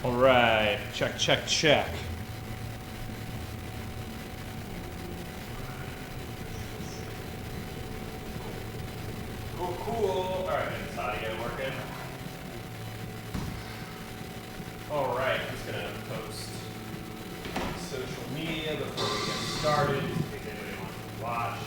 All right, check, check, check. Cool, cool. All right, is this audio working? All right, I'm just gonna post social media before we get started, just in case anybody wants to watch.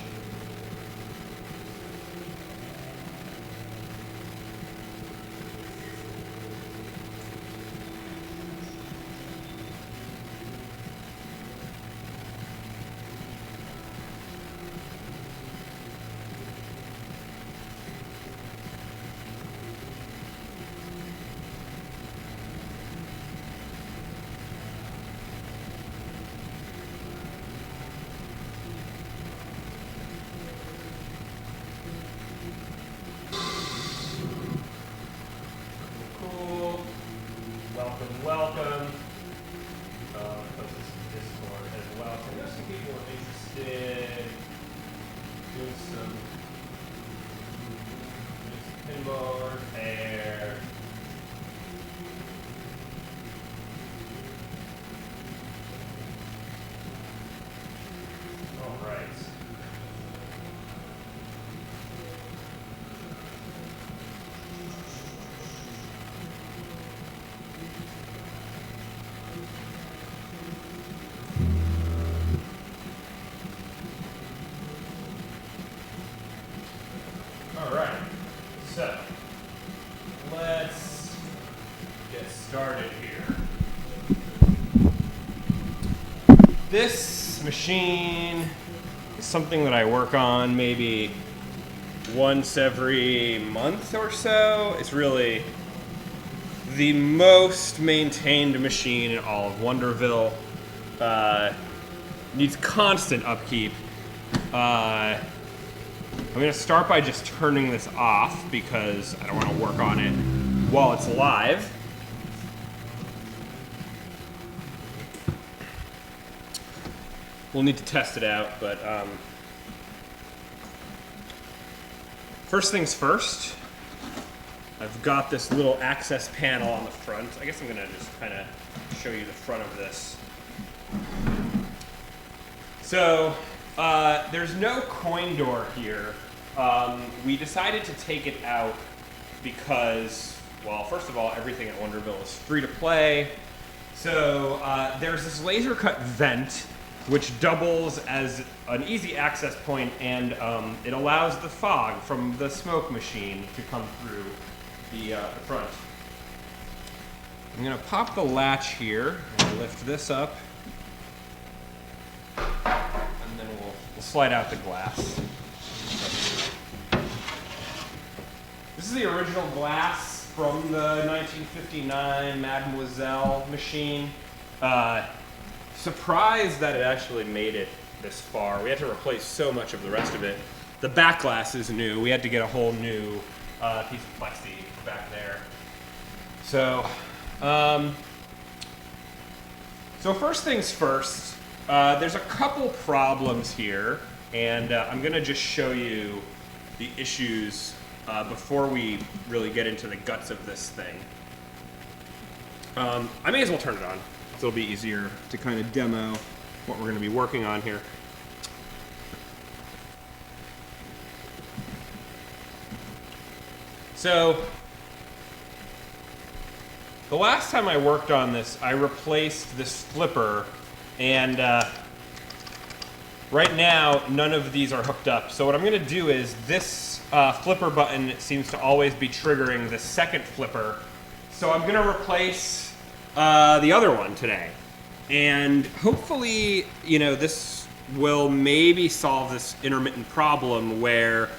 Welcome. Post this in Discord as well. So I know some people are interested in doing some pinball repair. All right. So, let's get started here. This machine is something that I work on maybe once every month or so. It's really the most maintained machine in all of Wonderville. Needs constant upkeep. I'm going to start by just turning this off because I don't want to work on it while it's live. We'll need to test it out, but first things first, I've got this little access panel on the front. I guess I'm going to just kind of show you the front of this. So, there's no coin door here. We decided to take it out because, well, first of all, everything at Wonderville is free to play. So there's this laser cut vent which doubles as an easy access point, and it allows the fog from the smoke machine to come through the front. I'm going to pop the latch here and lift this up. We'll slide out the glass. This is the original glass from the 1959 Mademoiselle machine. Surprised that it actually made it this far. We had to replace so much of the rest of it. The back glass is new. We had to get a whole new piece of plexi back there. So first things first. There's a couple problems here, and I'm going to just show you the issues before we really get into the guts of this thing. I may as well turn it on, so it'll be easier to kind of demo what we're going to be working on here. So, the last time I worked on this, I replaced this flipper. And right now, none of these are hooked up. So what I'm going to do is this flipper button seems to always be triggering the second flipper. So I'm going to replace the other one today. And hopefully, this will maybe solve this intermittent problem where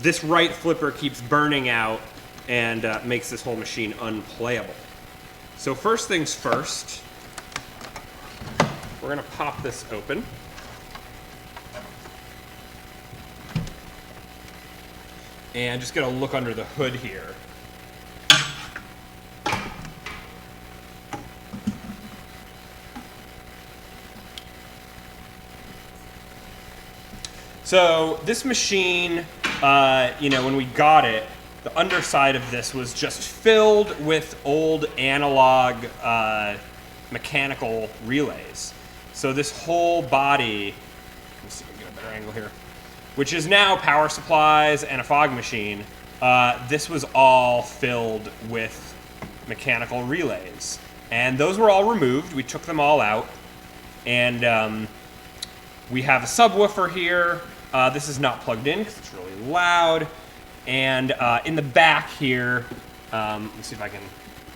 this right flipper keeps burning out and makes this whole machine unplayable. So first things first. We're going to pop this open. And just get a look under the hood here. So this machine, when we got it, the underside of this was just filled with old analog mechanical relays. So this whole body, let me see if I can get a better angle here, which is now power supplies and a fog machine, this was all filled with mechanical relays. And those were all removed. We took them all out. And we have a subwoofer here. This is not plugged in because it's really loud. And in the back here, let me see if I can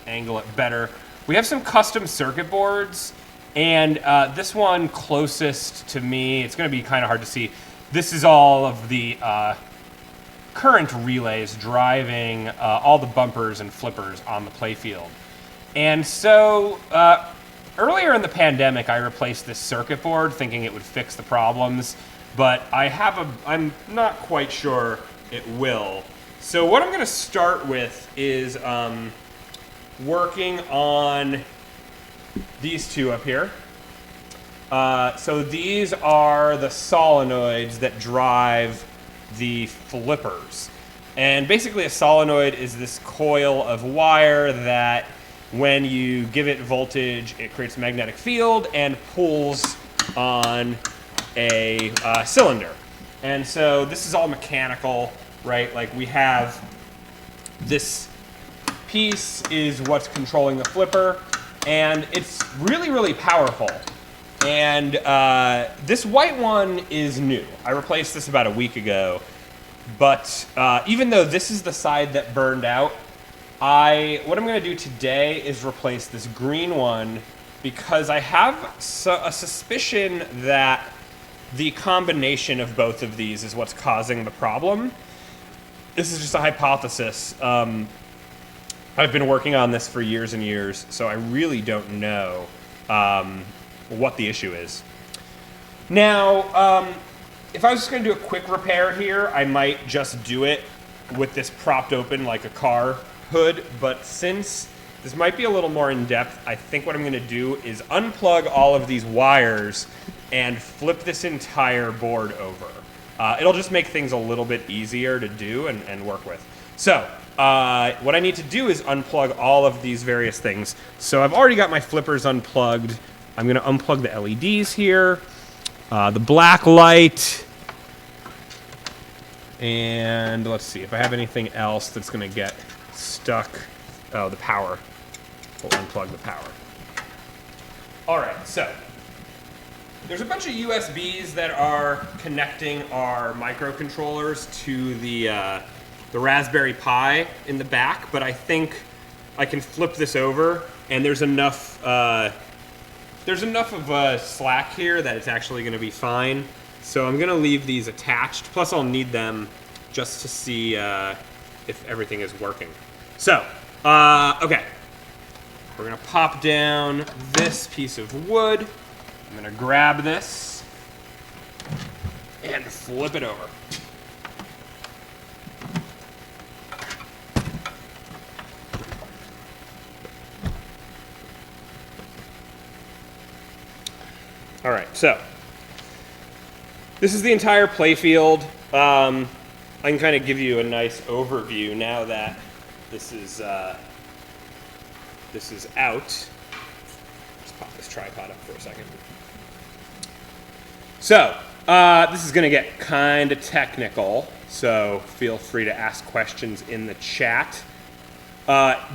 angle it better. We have some custom circuit boards. And this one closest to me, it's going to be kind of hard to see. This is all of the current relays driving all the bumpers and flippers on the playfield. And so earlier in the pandemic, I replaced this circuit board thinking it would fix the problems, but I'm not quite sure it will. So what I'm going to start with is working on these two up here. So these are the solenoids that drive the flippers. And basically a solenoid is this coil of wire that when you give it voltage, it creates a magnetic field and pulls on a cylinder. And so this is all mechanical, right? Like we have this piece is what's controlling the flipper, and it's really, really powerful. And this white one is new. I replaced this about a week ago. But even though this is the side that burned out, what I'm going to do today is replace this green one because I have a suspicion that the combination of both of these is what's causing the problem. This is just a hypothesis. I've been working on this for years and years, so I really don't know what the issue is. Now, if I was just going to do a quick repair here, I might just do it with this propped open like a car hood, but since this might be a little more in-depth, I think what I'm going to do is unplug all of these wires and flip this entire board over. It'll just make things a little bit easier to do and work with. So, what I need to do is unplug all of these various things. So I've already got my flippers unplugged. I'm going to unplug the LEDs here, the black light, and let's see if I have anything else that's going to get stuck. Oh, the power. We'll unplug the power. All right, so there's a bunch of USBs that are connecting our microcontrollers to the Raspberry Pi in the back, but I think I can flip this over, and there's enough of slack here that it's actually going to be fine. So I'm going to leave these attached. Plus, I'll need them just to see if everything is working. So, okay. We're going to pop down this piece of wood. I'm going to grab this and flip it over. All right, so this is the entire playfield. I can kind of give you a nice overview now that this is out. Just pop this tripod up for a second. So this is going to get kind of technical, so feel free to ask questions in the chat.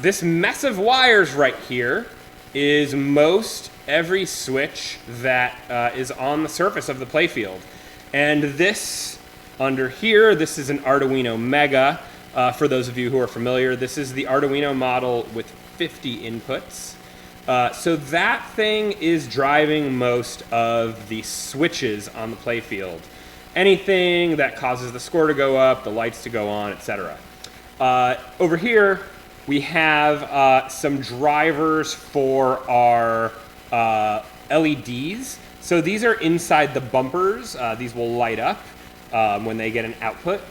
This mess of wires right here is most every switch that is on the surface of the playfield. And this under here, this is an Arduino Mega. For those of you who are familiar, this is the Arduino model with 50 inputs. So that thing is driving most of the switches on the playfield. Anything that causes the score to go up, the lights to go on, etc. Over here, we have some drivers for our LEDs. So these are inside the bumpers. These will light up when they get an output.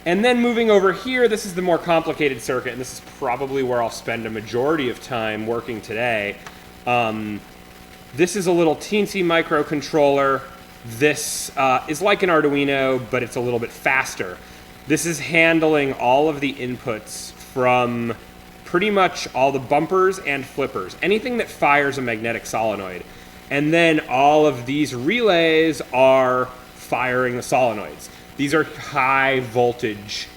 And then moving over here, this is the more complicated circuit, and this is probably where I'll spend a majority of time working today. This is a little teensy microcontroller. This is like an Arduino, but it's a little bit faster. This is handling all of the inputs from pretty much all the bumpers and flippers, anything that fires a magnetic solenoid. And then all of these relays are firing the solenoids. These are high voltage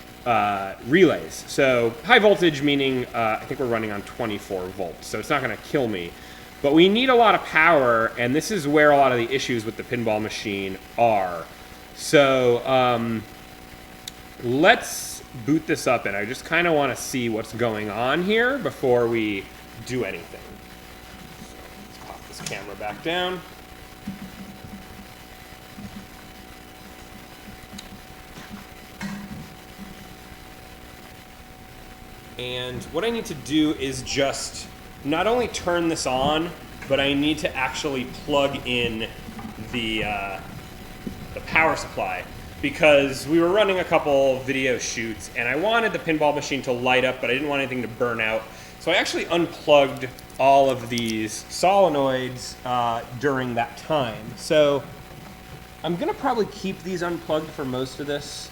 relays. So high voltage meaning I think we're running on 24 volts, so it's not going to kill me. But we need a lot of power, and this is where a lot of the issues with the pinball machine are. So let's boot this up, and I just kind of want to see what's going on here before we do anything. So let's pop this camera back down. And what I need to do is just not only turn this on, but I need to actually plug in the power supply, because we were running a couple video shoots and I wanted the pinball machine to light up, but I didn't want anything to burn out. So I actually unplugged all of these solenoids during that time. So I'm gonna probably keep these unplugged for most of this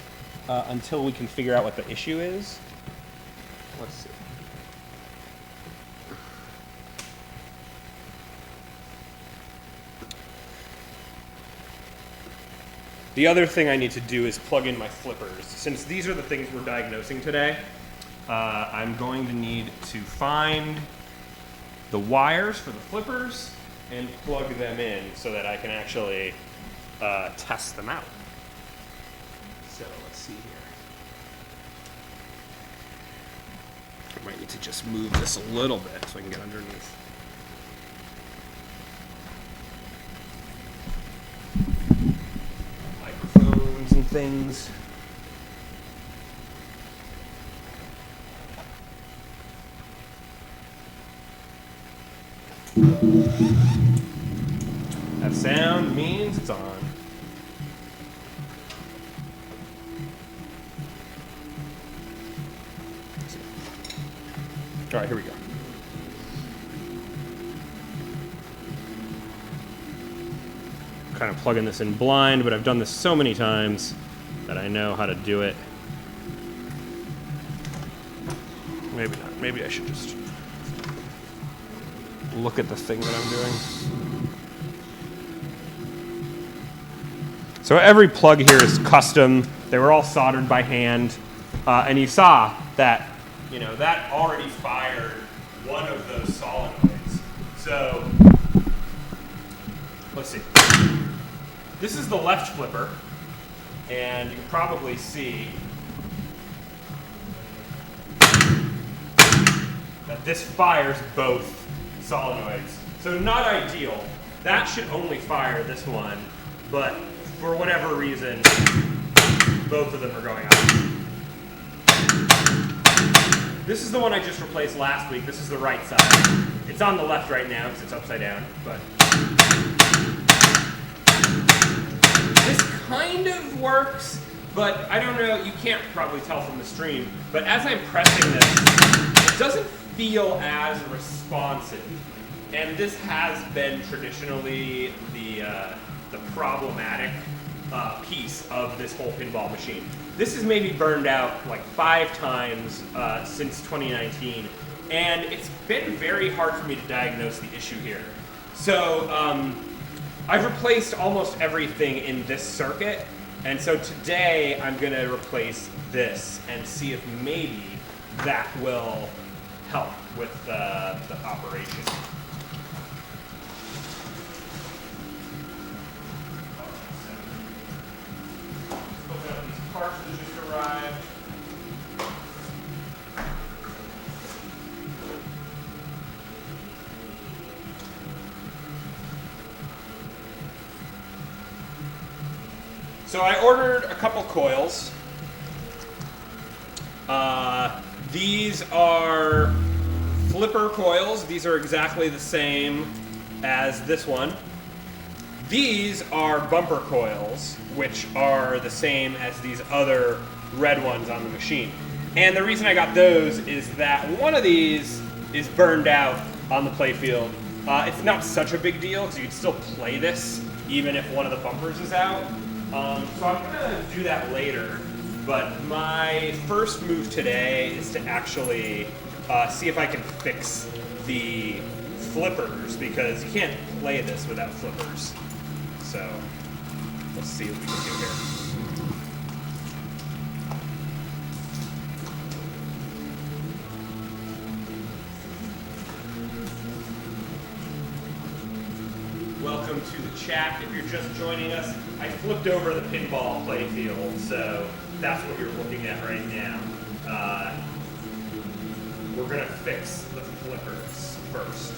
until we can figure out what the issue is. Let's see. The other thing I need to do is plug in my flippers. Since these are the things we're diagnosing today, I'm going to need to find the wires for the flippers and plug them in so that I can actually test them out. So let's see here. I might need to just move this a little bit so I can get underneath. Microphones and things. That sound means it's on. All right, here we go. Kind of plugging this in blind, but I've done this so many times that I know how to do it. Maybe not. Maybe I should just look at the thing that I'm doing. So every plug here is custom. They were all soldered by hand. And you saw that, you know, that already fired one of those solenoids. So let's see. This is the left flipper, and you can probably see that this fires both solenoids. So not ideal. That should only fire this one, but for whatever reason, both of them are going on. This is the one I just replaced last week. This is the right side. It's on the left right now because it's upside down, but this kind of works, but I don't know, you can't probably tell from the stream, but as I'm pressing this, it doesn't feel as responsive. And this has been traditionally the problematic piece of this whole pinball machine. This has maybe burned out like 5 times since 2019, and it's been very hard for me to diagnose the issue here. So I've replaced almost everything in this circuit, and so today I'm going to replace this and see if maybe that will help with the operation. Open up these parts that just arrived. So I ordered a couple coils. These are flipper coils. These are exactly the same as this one. These are bumper coils, which are the same as these other red ones on the machine. And the reason I got those is that one of these is burned out on the playfield. It's not such a big deal because you can still play this even if one of the bumpers is out. So I'm going to do that later. but my first move today is to actually see if I can fix the flippers, because you can't play this without flippers. So let's see what we can do here. Welcome to the chat. If you're just joining us, I flipped over the pinball playfield, so that's what you're looking at right now. We're going to fix the flippers first.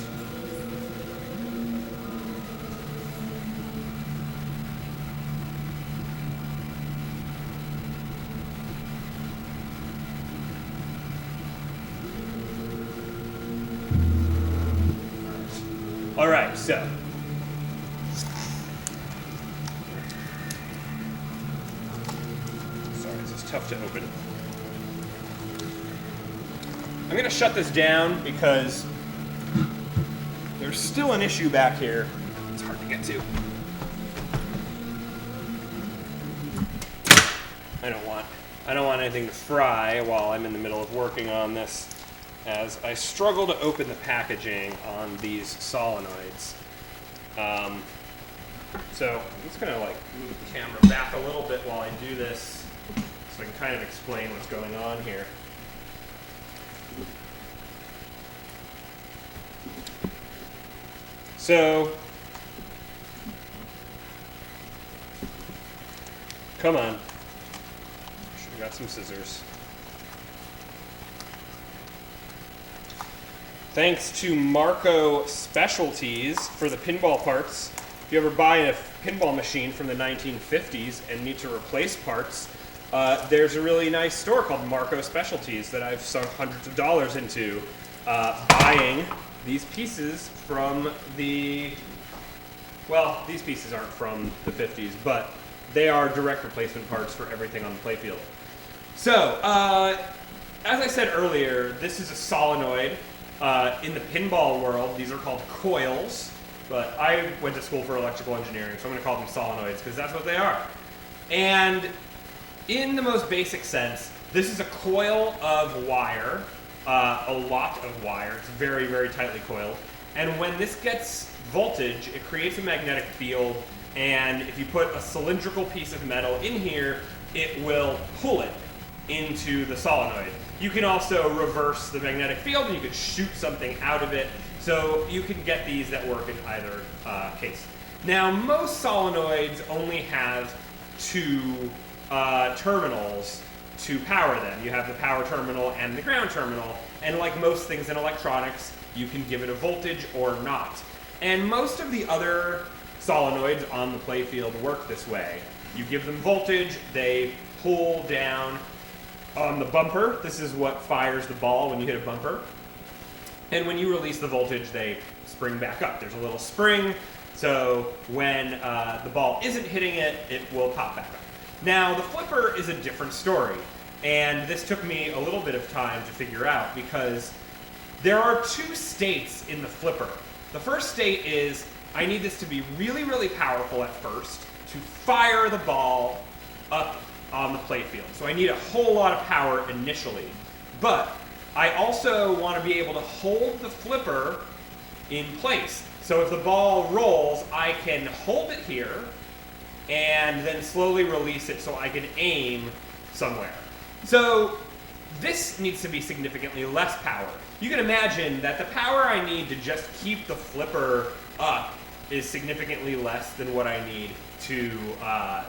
All right, so tough to open. I'm going to shut this down because there's still an issue back here. It's hard to get to. I don't want anything to fry while I'm in the middle of working on this, as I struggle to open the packaging on these solenoids. So I'm just going to move the camera back a little bit while I do this, so I can kind of explain what's going on here. So, come on. Should have got some scissors. Thanks to Marco Specialties for the pinball parts. If you ever buy a pinball machine from the 1950s and need to replace parts, there's a really nice store called Marco Specialties that I've sunk hundreds of dollars into buying these pieces from the, well, these pieces aren't from the 50s, but they are direct replacement parts for everything on the playfield. So, as I said earlier, this is a solenoid. In the pinball world, these are called coils, but I went to school for electrical engineering, so I'm going to call them solenoids because that's what they are. And in the most basic sense, this is a coil of wire, a lot of wire. It's very, very tightly coiled. And when this gets voltage, it creates a magnetic field, and if you put a cylindrical piece of metal in here, it will pull it into the solenoid. You can also reverse the magnetic field, and you could shoot something out of it. So you can get these that work in either case. Now, most solenoids only have two terminals to power them. You have the power terminal and the ground terminal, and like most things in electronics, you can give it a voltage or not. And most of the other solenoids on the playfield work this way. You give them voltage, they pull down on the bumper. This is what fires the ball when you hit a bumper. And when you release the voltage, they spring back up. There's a little spring, so when the ball isn't hitting it, it will pop back up. Now, the flipper is a different story, and this took me a little bit of time to figure out because there are two states in the flipper. The first state is I need this to be really, really powerful at first to fire the ball up on the playfield. So I need a whole lot of power initially, but I also want to be able to hold the flipper in place. So if the ball rolls, I can hold it here and then slowly release it so I can aim somewhere. So this needs to be significantly less power. You can imagine that the power I need to just keep the flipper up is significantly less than what I need to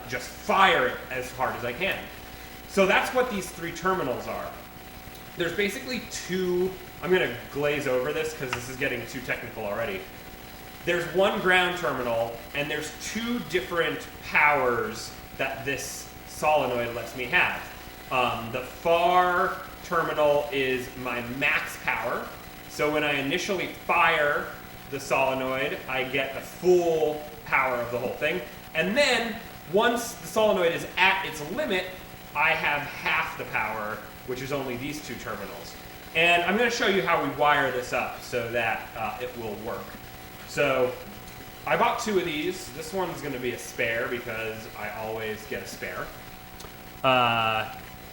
just fire it as hard as I can. So that's what these three terminals are. There's basically two, I'm going to glaze over this because this is getting too technical already. There's one ground terminal, and there's two different powers that this solenoid lets me have. The far terminal is my max power. So when I initially fire the solenoid, I get the full power of the whole thing. And then once the solenoid is at its limit, I have half the power, which is only these two terminals. And I'm going to show you how we wire this up so that it will work. So I bought two of these. This one's going to be a spare because I always get a spare.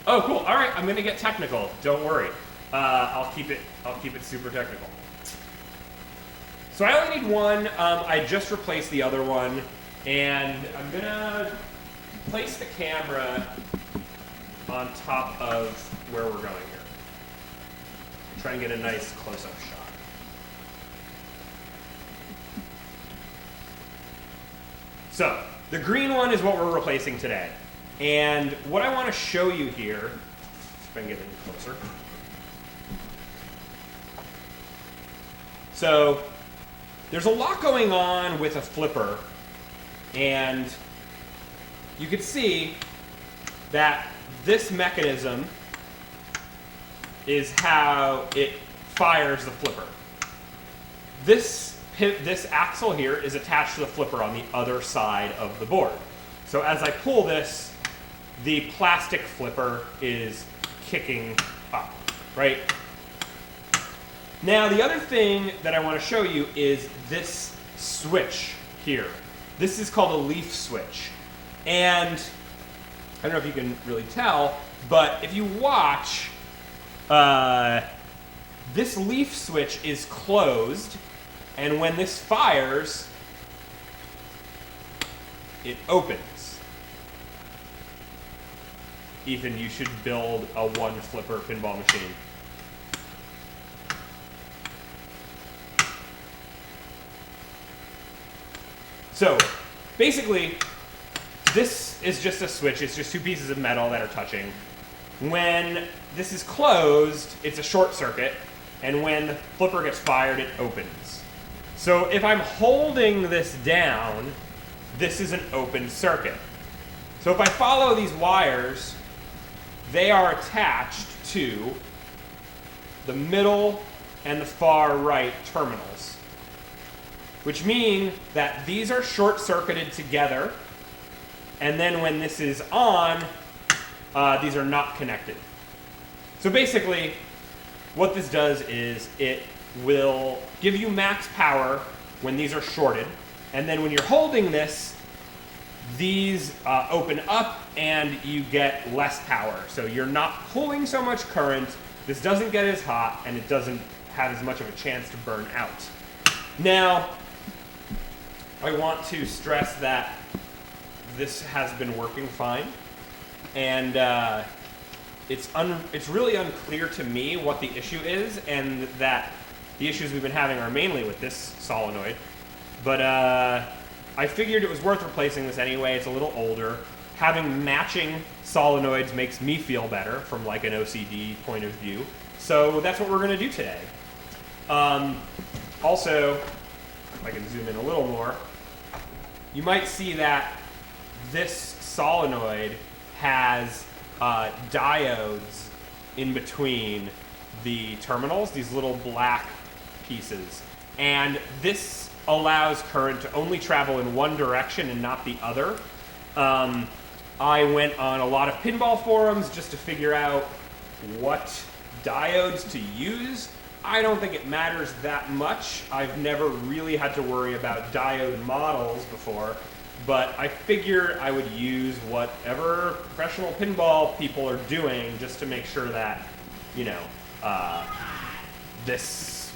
Oh, cool. All right, I'm gonna get technical. Don't worry. I'll keep it super technical. So I only need one. I just replaced the other one, and I'm gonna place the camera on top of where we're going here. Try and get a nice close-up shot. So the green one is what we're replacing today. And what I want to show you here, if I can get in closer. So there's a lot going on with a flipper, and you can see that this mechanism is how it fires the flipper. This axle here is attached to the flipper on the other side of the board. So as I pull this, the plastic flipper is kicking up, right? Now the other thing that I want to show you is this switch here. This is called a leaf switch. And I don't know if you can really tell, but if you watch, this leaf switch is closed, and when this fires, it opens. Ethan, you should build a one flipper pinball machine. So basically, this is just a switch. It's just two pieces of metal that are touching. When this is closed, it's a short circuit, and when the flipper gets fired, it opens. So if I'm holding this down, this is an open circuit. So if I follow these wires, they are attached to the middle and the far right terminals, which mean that these are short-circuited together, and then when this is on, these are not connected. So basically, what this does is it will give you max power when these are shorted, and then when you're holding this, these open up and you get less power. So you're not pulling so much current, this doesn't get as hot, and it doesn't have as much of a chance to burn out. Now, I want to stress that this has been working fine, and it's really unclear to me what the issue is, and that the issues we've been having are mainly with this solenoid. But I figured it was worth replacing this anyway. It's a little older. Having matching solenoids makes me feel better from like an OCD point of view. So that's what we're going to do today. Also, if I can zoom in a little more, you might see that this solenoid has diodes in between the terminals, these little black pieces. And this allows current to only travel in one direction and not the other. I went on a lot of pinball forums just to figure out what diodes to use. I don't think it matters that much. I've never really had to worry about diode models before, but I figured I would use whatever professional pinball people are doing just to make sure that, you know, this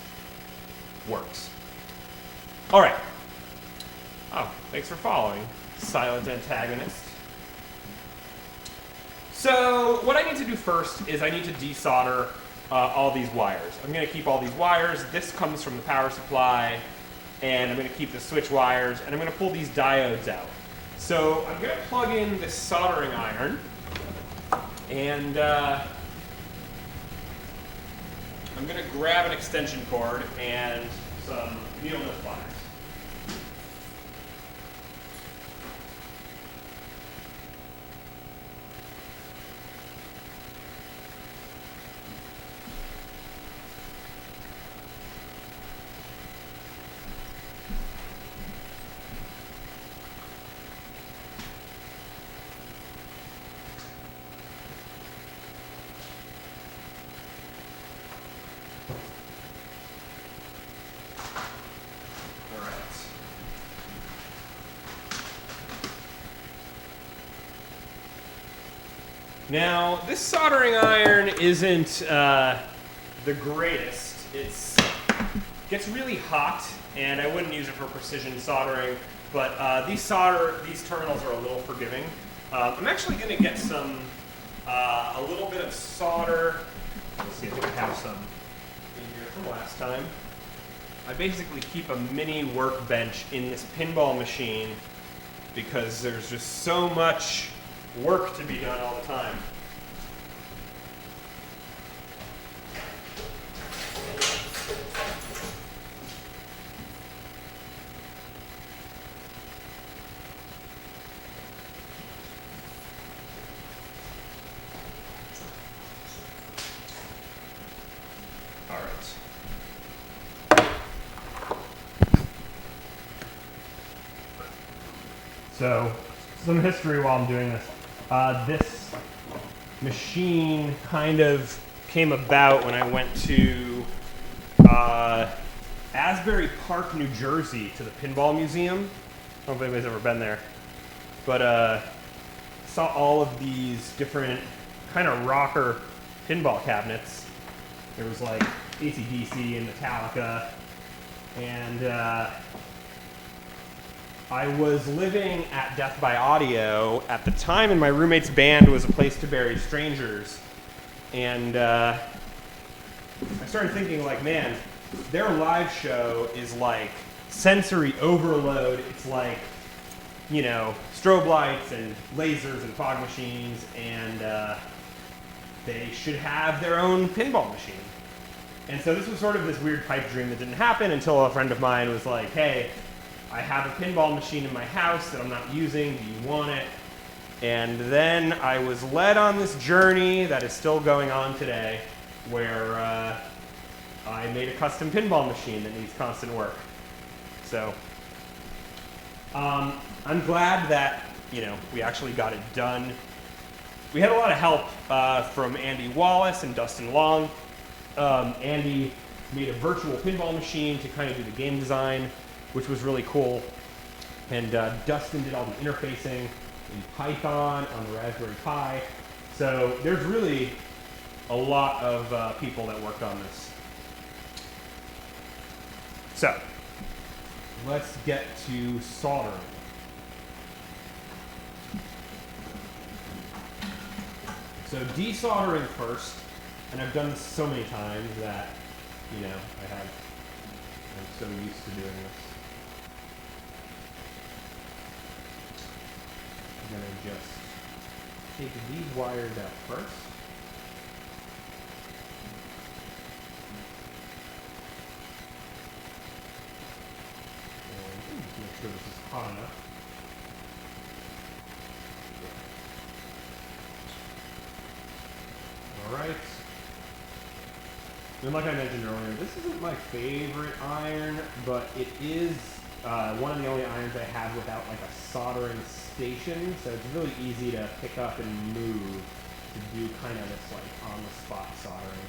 works. All right. Oh, thanks for following, silent antagonist. So what I need to do first is I need to desolder all these wires. I'm going to keep all these wires. This comes from the power supply, and I'm going to keep the switch wires, and I'm going to pull these diodes out. So I'm going to plug in this soldering iron, and I'm going to grab an extension cord and some needle nose pliers. Now, this soldering iron isn't the greatest. It gets really hot, and I wouldn't use it for precision soldering, but these terminals are a little forgiving. I'm actually going to get some, a little bit of solder. Let's see if I have some in here from last time. I basically keep a mini workbench in this pinball machine because there's just so much work to be done all the time. All right. So, some history while I'm doing this. This machine kind of came about when I went to Asbury Park, New Jersey, to the Pinball Museum. I don't know if anybody's ever been there, but saw all of these different kind of rocker pinball cabinets. There was like AC/DC and Metallica, and I was living at Death by Audio at the time, and my roommate's band was A Place to Bury Strangers. And I started thinking, like, man, their live show is like sensory overload. It's like, you know, strobe lights and lasers and fog machines, and they should have their own pinball machine. And so this was sort of this weird pipe dream that didn't happen until a friend of mine was like, hey, I have a pinball machine in my house that I'm not using. Do you want it? And then I was led on this journey that is still going on today, where I made a custom pinball machine that needs constant work. So I'm glad that, you know, we actually got it done. We had a lot of help from Andy Wallace and Dustin Long. Andy made a virtual pinball machine to kind of do the game design, which was really cool. And Dustin did all the interfacing in Python on the Raspberry Pi. So there's really a lot of people that worked on this. So let's get to soldering. So desoldering first, and I've done this so many times that, you know, I'm so used to doing this. I'm going to just take these wires out first. And just make sure this is hot enough. All right. And like I mentioned earlier, this isn't my favorite iron, but it is one of the only irons I have without like a soldering station, so it's really easy to pick up and move to do kind of this like on-the-spot soldering.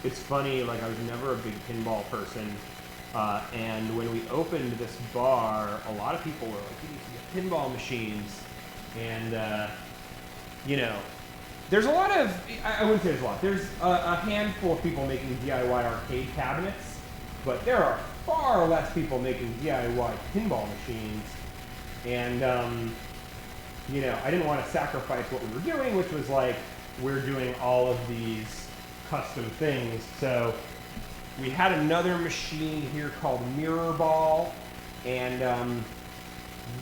It's funny, like I was never a big pinball person, and when we opened this bar, a lot of people were like, you need to get pinball machines, and you know, there's a lot of, I wouldn't say there's a lot, there's a handful of people making DIY arcade cabinets, but there are far less people making DIY pinball machines, and you know, I didn't want to sacrifice what we were doing, which was like, we're doing all of these custom things. So we had another machine here called Mirror Ball, and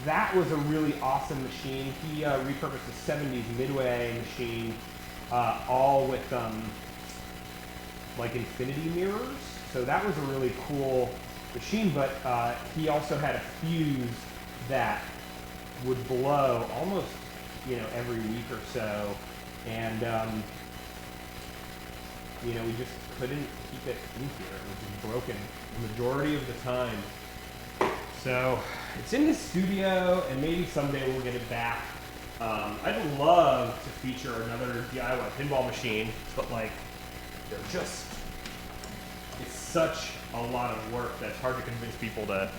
that was a really awesome machine. He repurposed a 70s Midway machine, all with like infinity mirrors. So that was a really cool machine, but he also had a fuse that would blow almost, you know, every week or so, and you know, we just couldn't keep it in here. It was just broken the majority of the time. So it's in his studio, and maybe someday we'll get it back. I'd love to feature another DIY pinball machine, but like, they're just, it's such a lot of work that it's hard to convince people to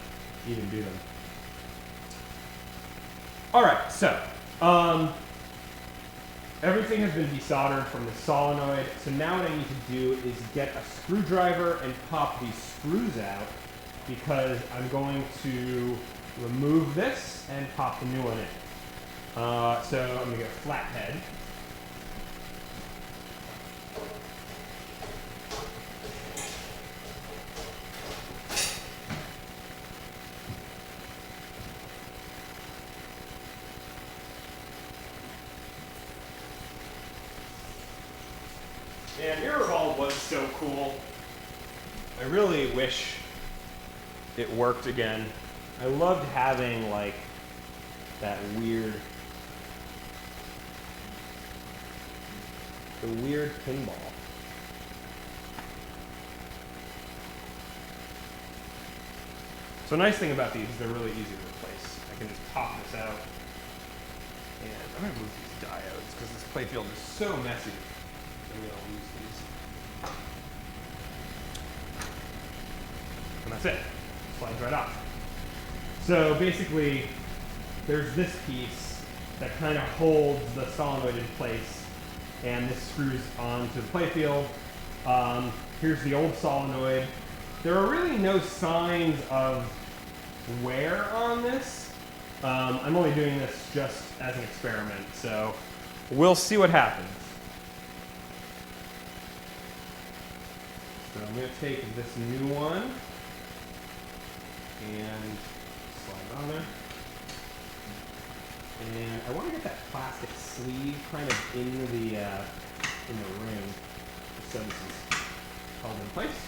even do them. All right, so everything has been desoldered from the solenoid. So now what I need to do is get a screwdriver and pop these screws out, because I'm going to remove this and pop the new one in. So I'm going to get a flat head. And Mirrorball was so cool. I really wish it worked again. I loved having like that weird pinball. So a nice thing about these is they're really easy to replace. I can just pop this out. And I'm going to move these diodes because this playfield is so messy. I'm going to lose these. And that's it. Slides right off. So basically, there's this piece that kind of holds the solenoid in place, and this screws onto the playfield. Here's the old solenoid. There are really no signs of wear on this. I'm only doing this just as an experiment, so we'll see what happens. So I'm going to take this new one and slide it on there. And I want to get that plastic sleeve kind of in the ring, so this is held in place.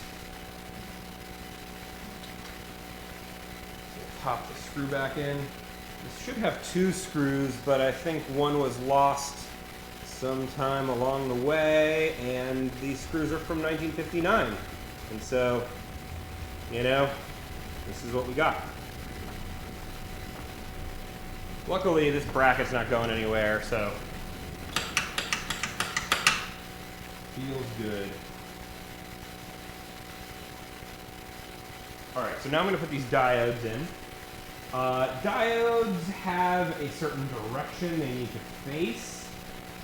So we'll pop the screw back in. This should have 2 screws, but I think one was lost sometime along the way, and these screws are from 1959. And so, you know, this is what we got. Luckily, this bracket's not going anywhere, so feels good. All right, so now I'm going to put these diodes in. Diodes have a certain direction they need to face,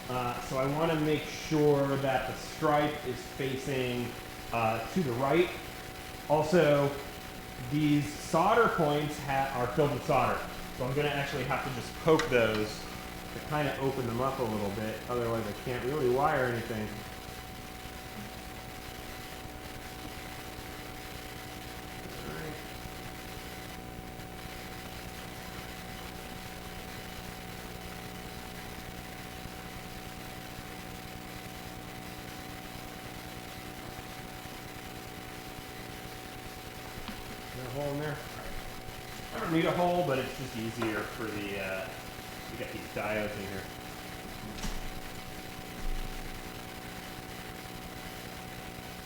so I want to make sure that the stripe is facing to the right. Also, these solder points are filled with solder. So I'm going to actually have to just poke those to kind of open them up a little bit. Otherwise, I can't really wire anything. All right. Got a hole in there? I don't need a hole, but it's just easier for the to get these diodes in here.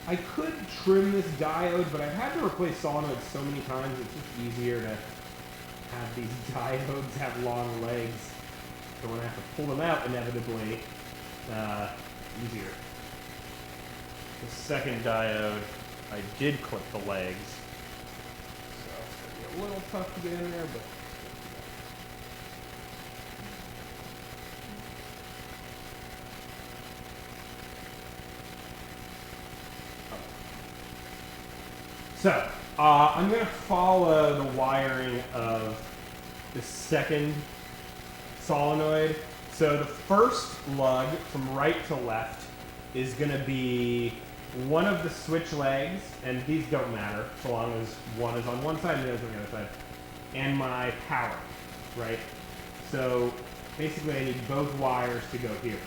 I could trim this diode, but I've had to replace solenoids so many times, it's just easier to have these diodes have long legs. So when I have to pull them out, inevitably, easier. The second diode, I did clip the legs. A little tough to get in there, but so I'm going to follow the wiring of the second solenoid. So the first lug from right to left is going to be one of the switch legs, and these don't matter so long as one is on one side and the other is on the other side, and my power, right? So basically I need both wires to go here.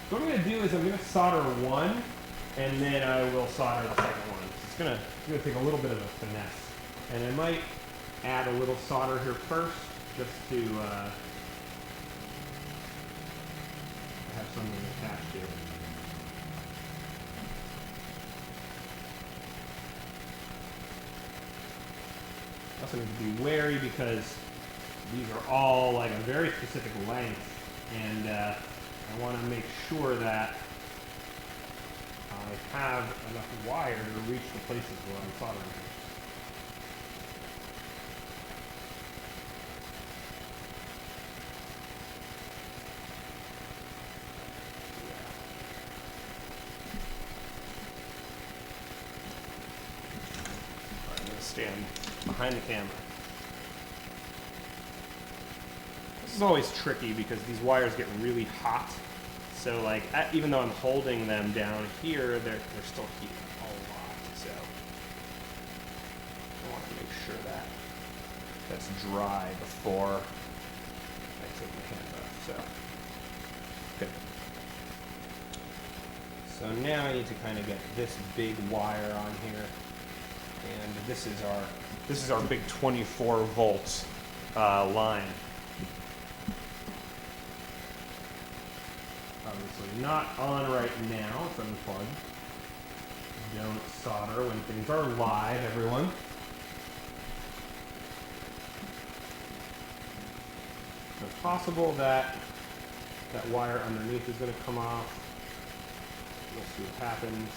So what I'm going to do is I'm going to solder one, and then I will solder the second one. It's going to take a little bit of a finesse. And I might add a little solder here first, just to have something attached to it. Also need to be wary because these are all like a very specific length, And I want to make sure that I have enough wire to reach the places where I'm soldering. I'm going to stand behind the camera. This is always tricky because these wires get really hot. So like, even though I'm holding them down here, they're still heating a lot. So I want to make sure that that's dry before I take my hand off. So good. So now I need to kind of get this big wire on here, and this is our big 24 volt line. Obviously not on right now, it's unplugged. Don't solder when things are live, everyone. So it's possible that that wire underneath is going to come off. We'll see what happens.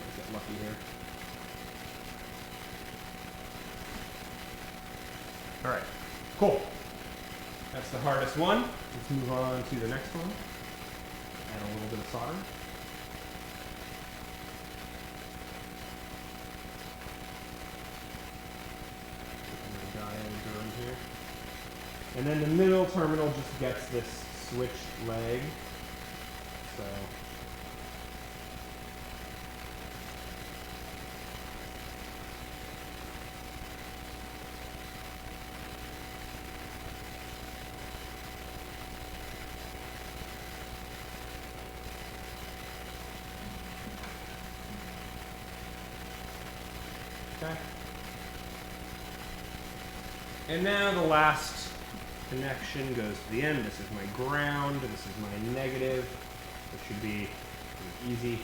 Let's get lucky here. All right. Cool. That's the hardest one. Let's move on to the next one. Add a little bit of solder. Diameter in here. And then the middle terminal just gets this switched leg. So okay. And now the last connection goes to the end. This is my ground, this is my negative. This should be easy.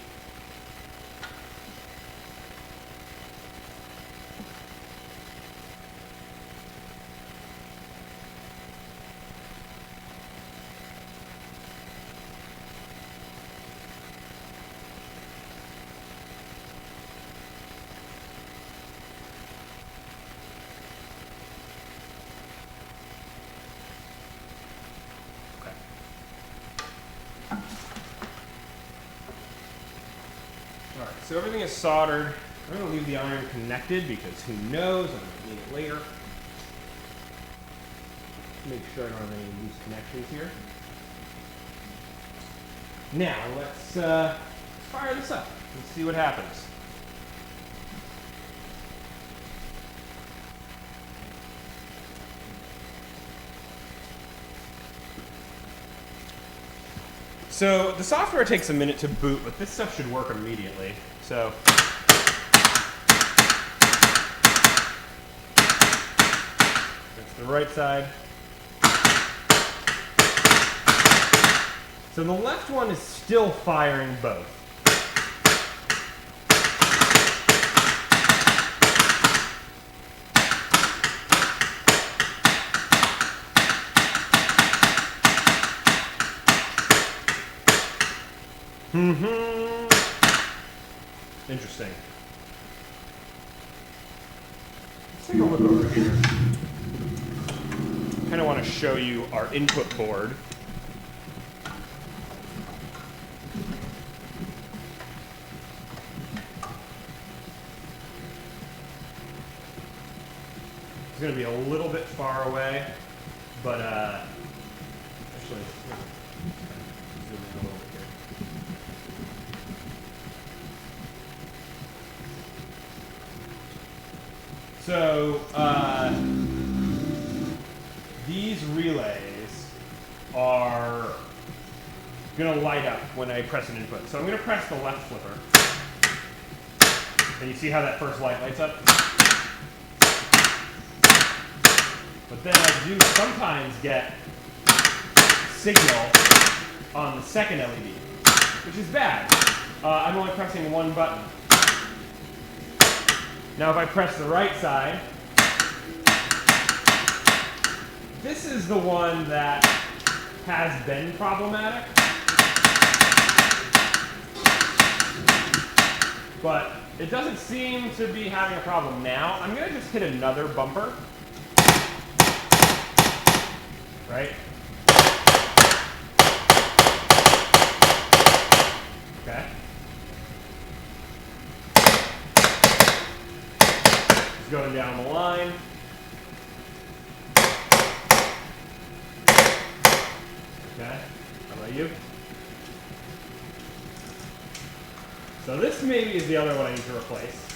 Alright, so everything is soldered. I'm going to leave the iron connected because who knows, I'm going to need it later. Make sure I don't have any loose connections here. Now, let's fire this up and see what happens. So the software takes a minute to boot, but this stuff should work immediately. So that's the right side. So the left one is still firing both. Interesting. Let's take a look over here. Kind of want to show you our input board. It's going to be a little bit far away, but actually, zoom in a little bit here. So these relays are going to light up when I press an input. So I'm going to press the left flipper. And you see how that first light lights up? But then I do sometimes get signal on the second LED, which is bad. I'm only pressing one button. Now if I press the right side, This is the one that has been problematic. But it doesn't seem to be having a problem now. I'm going to just hit another bumper. Right? Okay. Just going down the line. Okay. How about you? So this maybe is the other one I need to replace.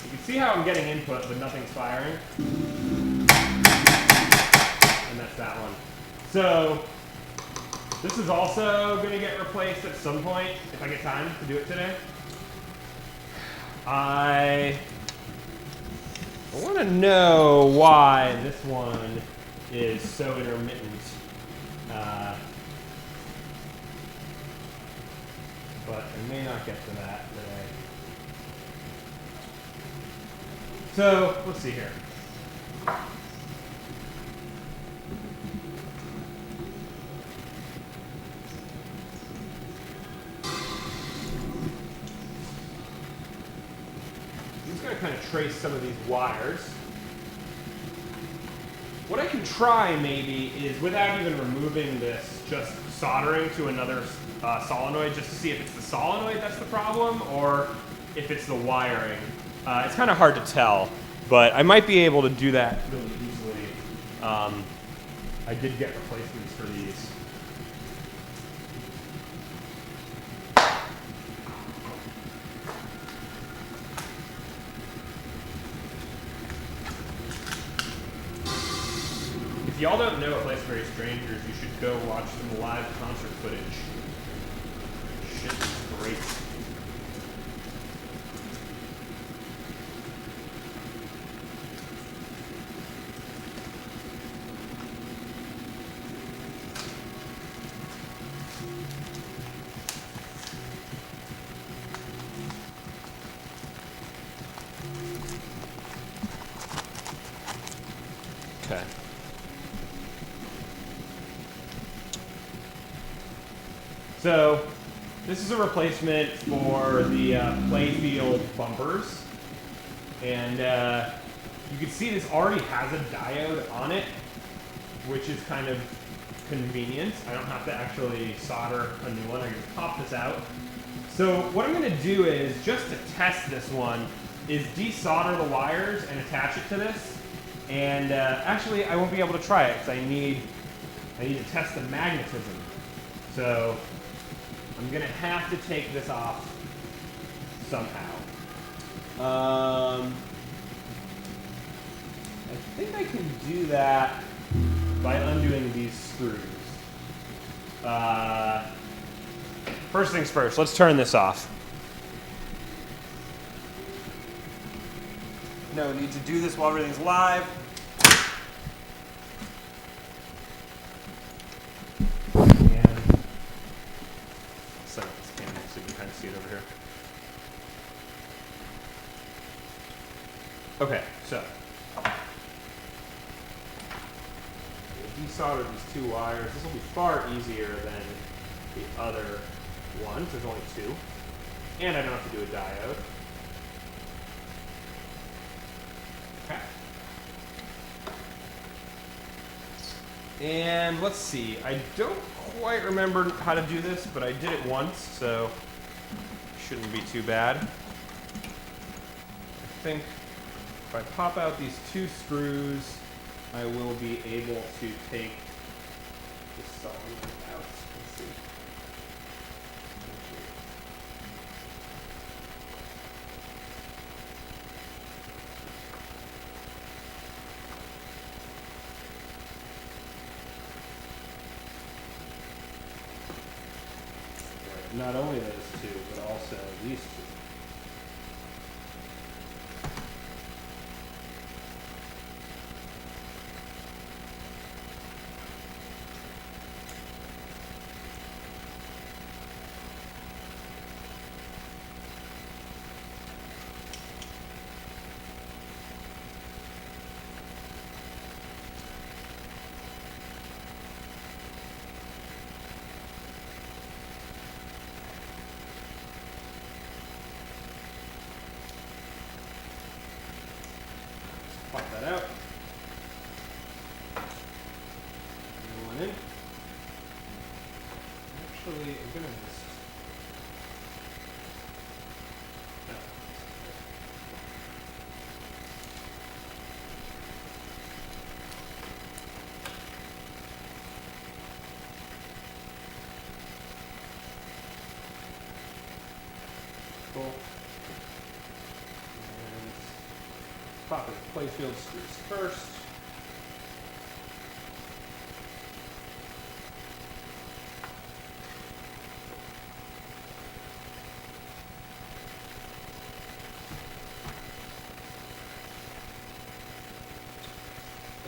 You can see how I'm getting input, but nothing's firing. And that's that one. So this is also going to get replaced at some point, if I get time to do it today. I want to know why this one is so intermittent. But I may not get to that today. So let's see here. I'm just going to kind of trace some of these wires. What I can try maybe is, without even removing this, just soldering to another solenoid just to see if it's the solenoid that's the problem or if it's the wiring. It's kind of hard to tell, but I might be able to do that really easily. I did get replacements for these. If y'all don't know Place Very Strangers, you should go watch some live concert footage. Shit is great. Okay. So this is a replacement for the playfield bumpers. And you can see this already has a diode on it, which is kind of convenient. I don't have to actually solder a new one. I can pop this out. So what I'm going to do is, just to test this one, is desolder the wires and attach it to this. And actually, I won't be able to try it because I need to test the magnetism. So I'm going to have to take this off somehow. I think I can do that by undoing these screws. First things first, let's turn this off. No need to do this while everything's live. And set up this camera so you can kind of see it over here. Okay, so we'll desolder these two wires. This will be far easier than the other ones. There's only two. And I don't have to do a diode. Okay. And let's see, I don't quite remember how to do this, but I did it once, so it shouldn't be too bad. I think if I pop out these two screws, I will be able to take this solenoid out. Let's see. Not only those two, but also these two. pop that out. One in. Actually, I'm gonna just. Cool. And pop the playfield screws first.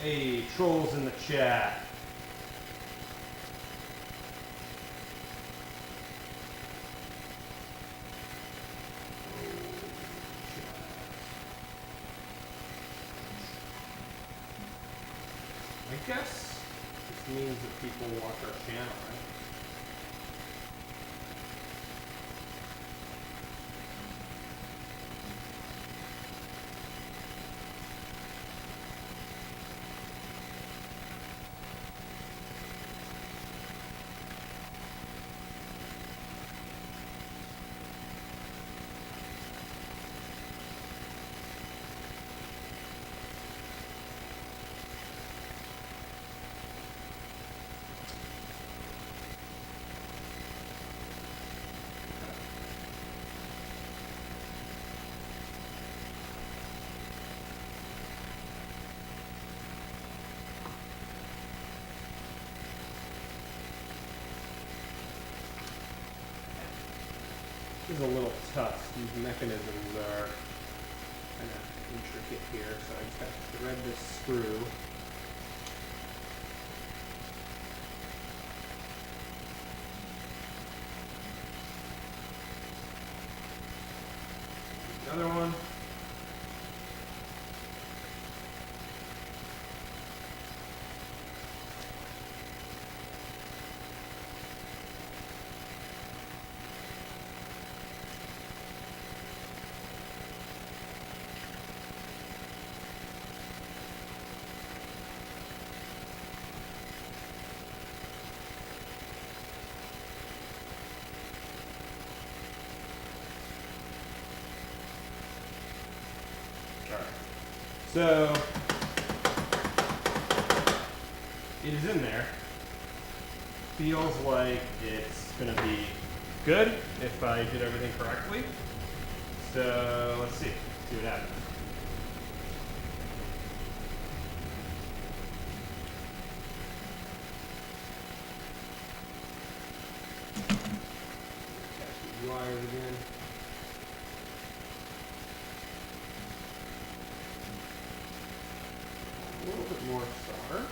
Hey, trolls in the chat. I guess this means that people watch our channel, right? This is a little tough. These mechanisms are kind of intricate here, so I just have to thread this screw. Another one. So it is in there. Feels like it's going to be good if I did everything correctly. So let's see what happens. Catch these wires again. A little bit more solder.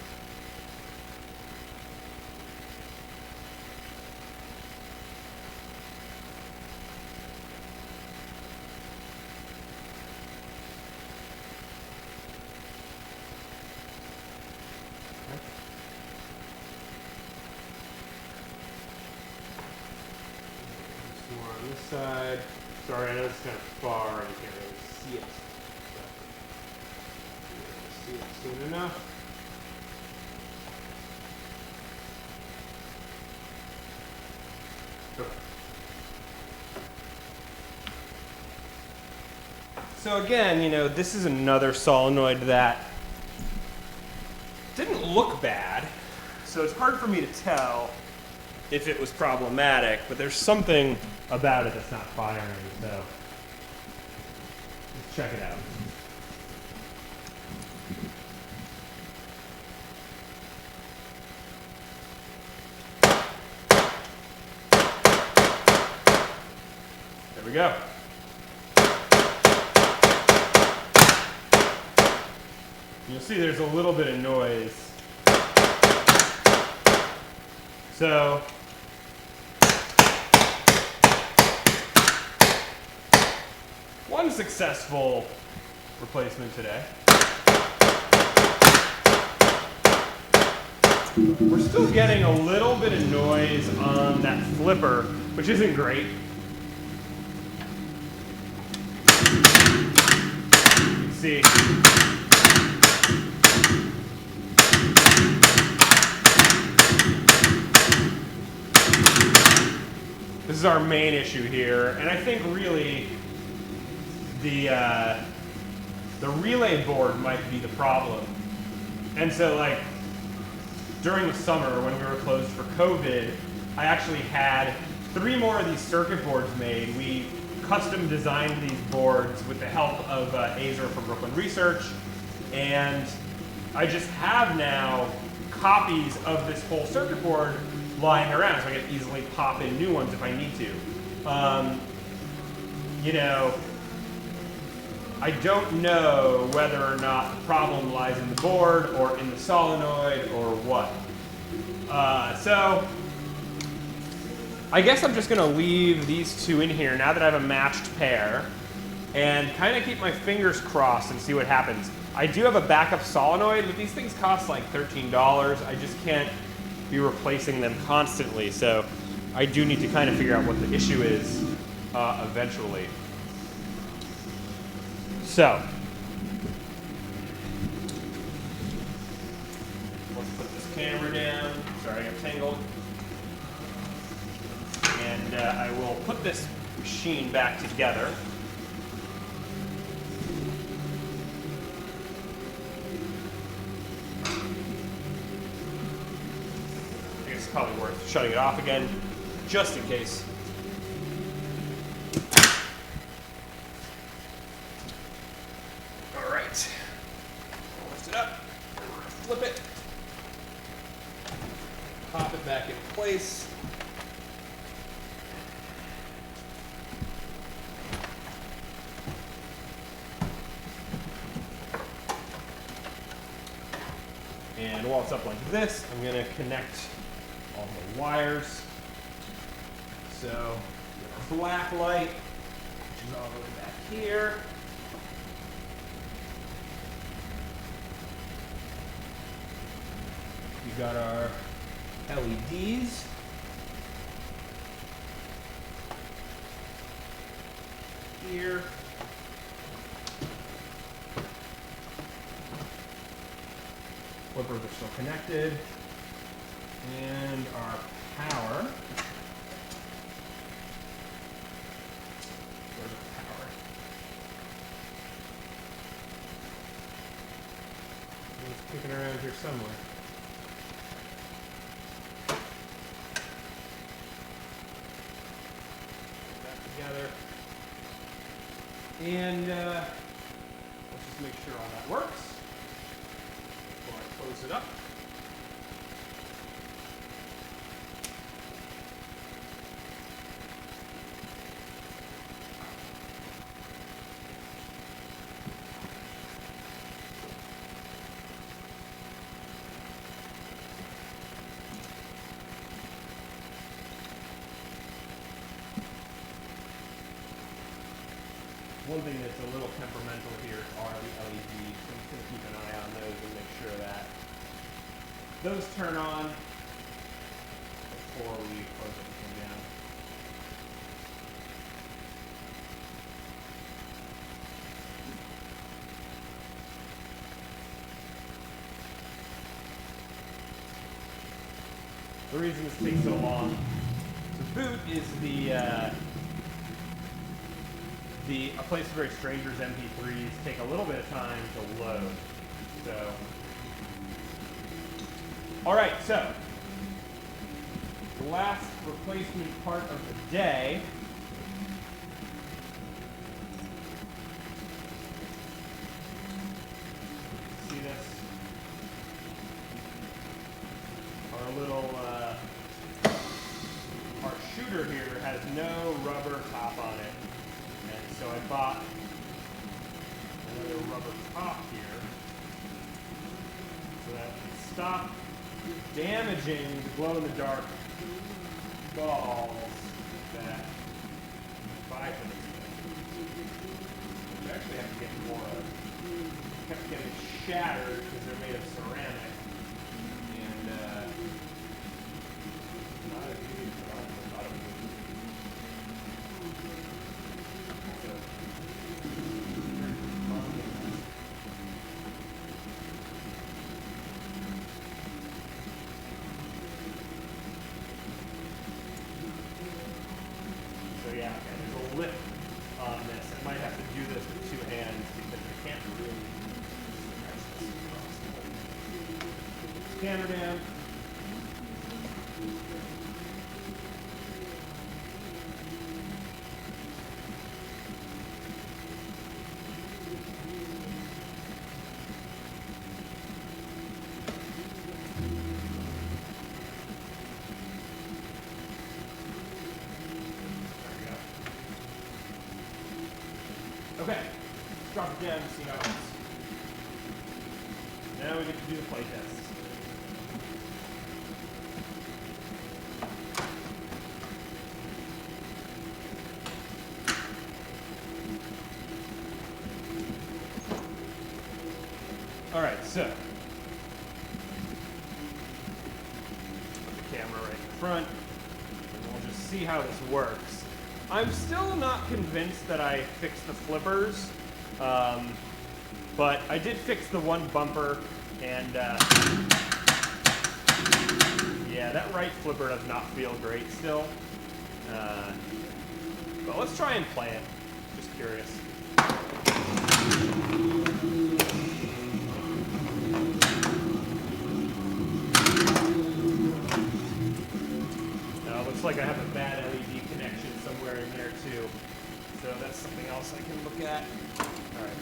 More on this side. Sorry, I know it's kind of far and you can't really see it. See it soon enough. Okay. So again, you know, this is another solenoid that didn't look bad, so it's hard for me to tell if it was problematic, but there's something about it that's not firing, so let's check it out. There we go. You'll see there's a little bit of noise. So one successful replacement today. We're still getting a little bit of noise on that flipper, which isn't great. You can see is our main issue here, and I think really the relay board might be the problem. And so like during the summer when we were closed for COVID, I actually had 3 more of these circuit boards made. We custom designed these boards with the help of Azer from Brooklyn Research, and I just have now copies of this whole circuit board lying around, so I can easily pop in new ones if I need to. You know, I don't know whether or not the problem lies in the board or in the solenoid or what. So I guess I'm just going to leave these 2 in here now that I have a matched pair and kind of keep my fingers crossed and see what happens. I do have a backup solenoid, but these things cost like $13. I just can't be replacing them constantly, so I do need to kind of figure out what the issue is eventually. So let's put this camera down. Sorry, I got tangled. And I will put this machine back together. I guess it's probably worth shutting it off again, just in case. All right. Lift it up, flip it, pop it back in place. And while it's up like this, I'm going to connect all the wires. So, our black light, which is all the way back here. We got our LEDs. Here. Flippers are still connected. And our power. Where's our power? It's kicking around here somewhere. Put that together. And let's just make sure all that works. Close it up. One thing that's a little temperamental here are the LEDs. So I'm just going to keep an eye on those and make sure that those turn on before we close everything down. The reason this takes so long to boot is a Place for Great Strangers MP3s take a little bit of time to load. So, all right, so the last replacement part of the day. See this? Our little our shooter here has no rubber top on it. And so I bought another rubber top here so that we stop damaging the glow-in-the-dark balls that buy from these. You actually have to get more of. Kept getting shattered because they're made of ceramic. And not as easy as I thought it would be. Camera down. Okay, let's drop it down and see how it is. Now we get to do the play test. All right, so put the camera right in front, and we'll just see how this works. I'm still not convinced that I fixed the flippers, but I did fix the one bumper, and yeah, that right flipper does not feel great still. But let's try and play it. Just curious. Looks like I have a bad LED connection somewhere in there too. So that's something else I can look at. All right.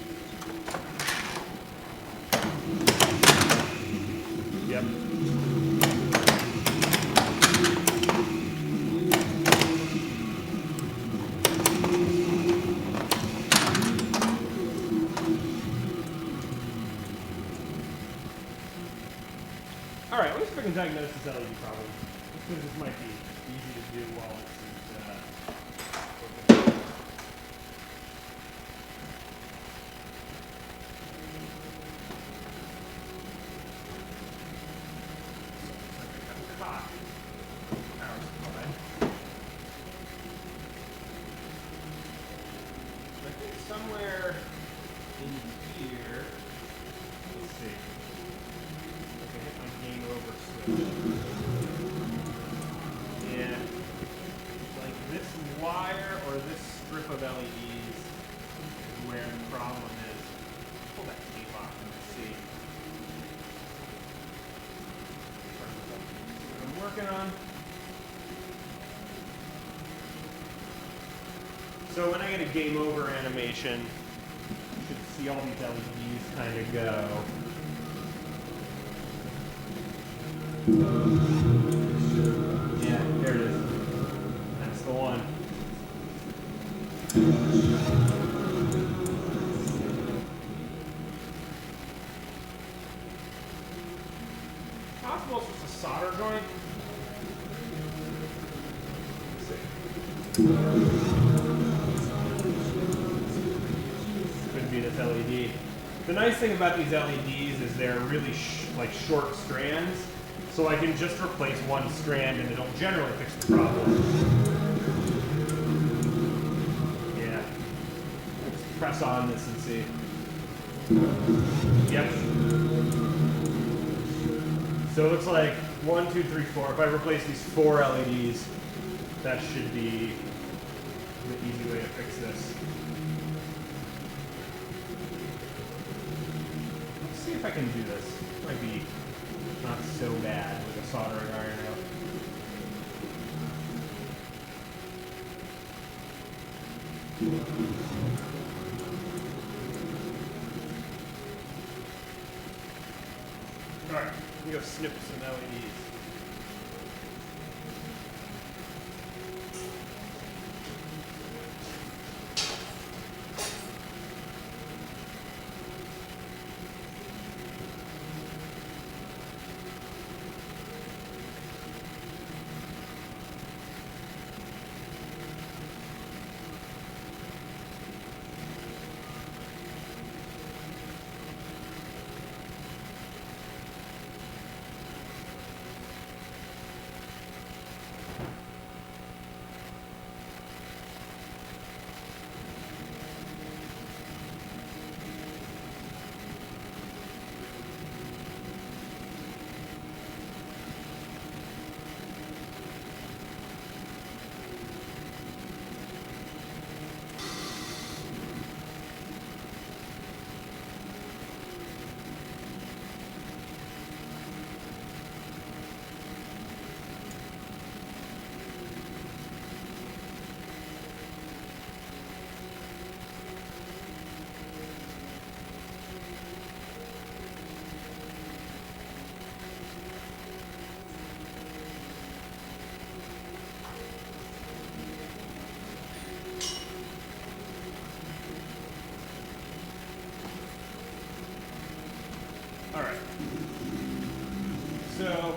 Yep. All right, let me see if I can diagnose this LED problem. Because this might be easy to do while it's caught. Power supply. I think somewhere in here, let's see. I can hit my game over switch. Yeah, like this wire or this strip of LEDs is where the problem is. Pull that tape off and see what I'm working on. So when I get a game over animation, you should see all these LEDs kind of go. Yeah, there it is. That's the one. Possible it's just a solder joint. Let's see. Could be this LED. The nice thing about these LEDs is they're really short strands. So I can just replace one strand and it'll generally fix the problem. Yeah. Let's press on this and see. Yep. So it looks like 1, 2, 3, 4. If I replace these 4 LEDs, that should be the easy way to fix this. Let's see if I can do this. It might be not so bad with a soldering iron out. Alright, we go snip some LEDs. All right. So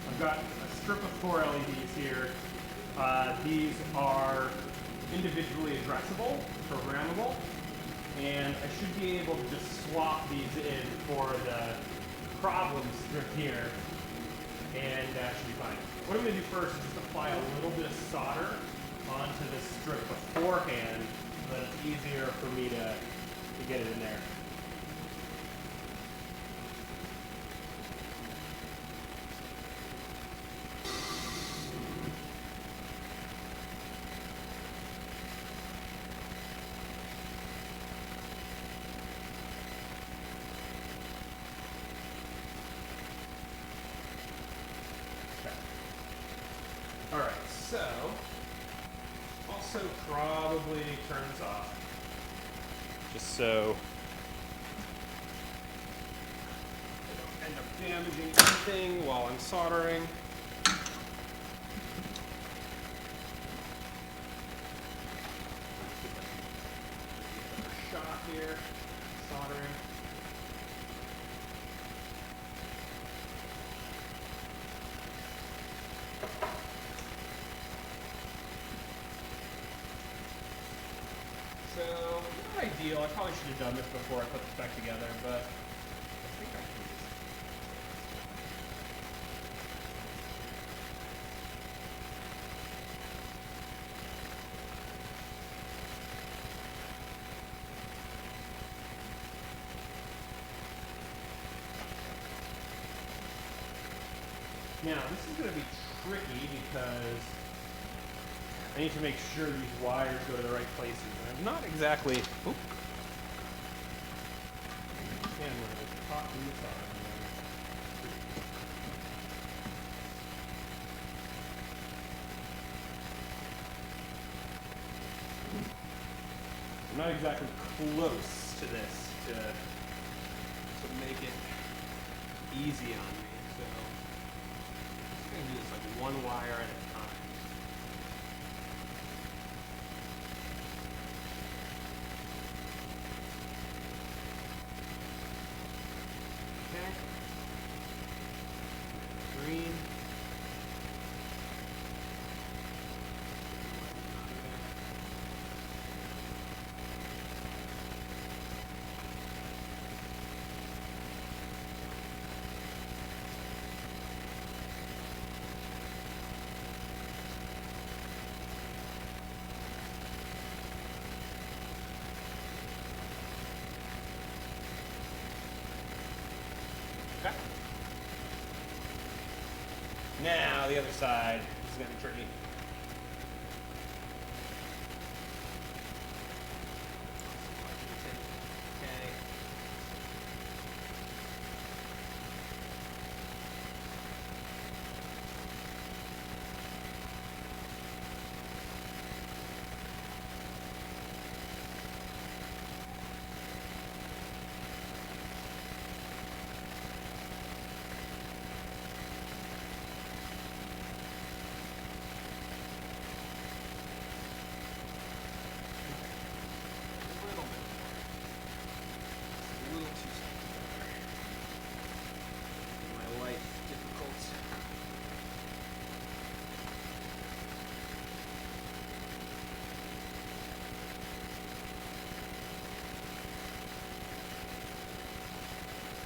I've got a strip of 4 LEDs here. These are individually addressable, programmable, and I should be able to just swap these in for the problem strip here, and that should be fine. What I'm going to do first is just apply a little bit of solder onto this strip beforehand so that it's easier for me to get it in there. All right, so also probably turns off, just so I don't end up damaging anything while I'm soldering. Shot here, soldering. So, not ideal. I probably should have done this before I put this back together, but I think I can just... Now, this is going to be tricky because I need to make sure these wires go to the right places. And I'm not exactly... Oop. Man, I'm going to pop these on. I'm not exactly close to this to make it easy on me. So I'm going to do this like one wire at a time. Okay. Green. Okay. Now the other side. This is going to be tricky. Okay.